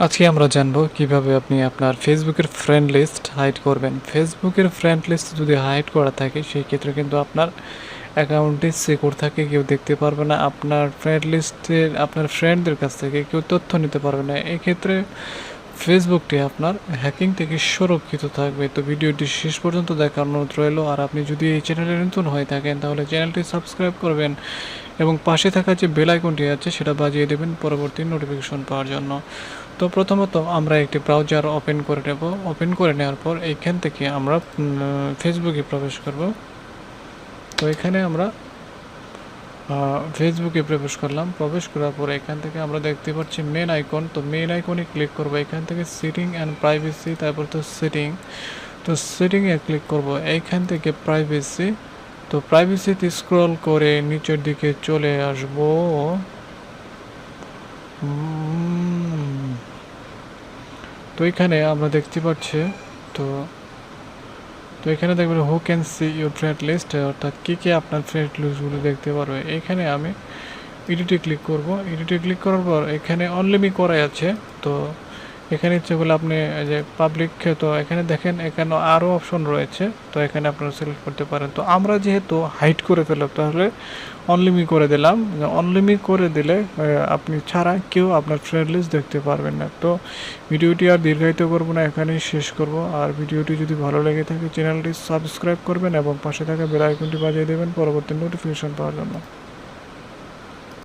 আজকে আমরা জানবো কিভাবে আপনি আপনার ফেসবুকের ফ্রেন্ড লিস্ট হাইড করবেন। ফেসবুকের ফ্রেন্ড লিস্ট যদি হাইড করা থাকে সেই ক্ষেত্রে কিন্তু আপনার অ্যাকাউন্টে সিকিউর থাকে, কেউ দেখতে পারবে না। আপনার ফ্রেন্ড লিস্টের আপনার ফ্রেন্ডদের কাছ থেকে কেউ তথ্য নিতে পারবে না। এক্ষেত্রে ফেসবুকটি আপনার হ্যাকিং থেকে সুরক্ষিত থাকবে। তো ভিডিওটি শেষ পর্যন্ত দেখার অনুরোধ রইল। আর আপনি যদি এই চ্যানেলে নতুন হয়ে থাকেন তাহলে চ্যানেলটি সাবস্ক্রাইব করবেন এবং পাশে থাকা যে বেল আইকনটি আছে সেটা বাজিয়ে দেবেন পরবর্তী নোটিফিকেশন পাওয়ার জন্য। তো প্রথমত আমরা একটি ব্রাউজার ওপেন করে নেব। ওপেন করে নেওয়ার পর এইখান থেকে আমরা ফেসবুকে প্রবেশ করব। তো এখানে আমরা ফেসবুকে প্রবেশ করলাম। প্রবেশ করার পর এখান থেকে আমরা দেখতে পাচ্ছি মেন আইকন। তো মেন আইকনে ক্লিক করব। এখান থেকে সেটিং অ্যান্ড প্রাইভেসি, তারপর তো সেটিং। তো সেটিংয়ে ক্লিক করব। এইখান থেকে প্রাইভেসি, তো প্রাইভেসিতে স্ক্রল করে নিচের দিকে চলে আসব। তো এখানে আমরা দেখতে পাচ্ছি, তো তো এখানে দেখবেন who can see your friend list, অর্থাৎ কে আপনার ফ্রেন্ড লিস্টগুলো দেখতে পারবে। এখানে আমি এডিটে ক্লিক করব। এডিটে ক্লিক করার পর এখানে অনলিমি করাই আছে। তো এখানে ইচ্ছে করলে আপনি যে পাবলিক, তো এখানে দেখেন এখানে আরও অপশন রয়েছে। তো এখানে আপনারা সিলেক্ট করতে পারেন। তো আমরা যেহেতু হাইড করে ফেললাম তাহলে অনলিমি করে দিলাম। অনলিমি করে দিলে আপনি ছাড়া কেউ আপনার ফ্রেন্ড লিস্ট দেখতে পারবেন না। তো ভিডিওটি আর দীর্ঘায়িত করব না, এখানেই শেষ করব। আর ভিডিওটি যদি ভালো লেগে থাকে চ্যানেলটি সাবস্ক্রাইব করবেন এবং পাশে থাকা বেল আইকনটি বাজিয়ে দেবেন পরবর্তী নোটিফিকেশন পাওয়ার জন্য।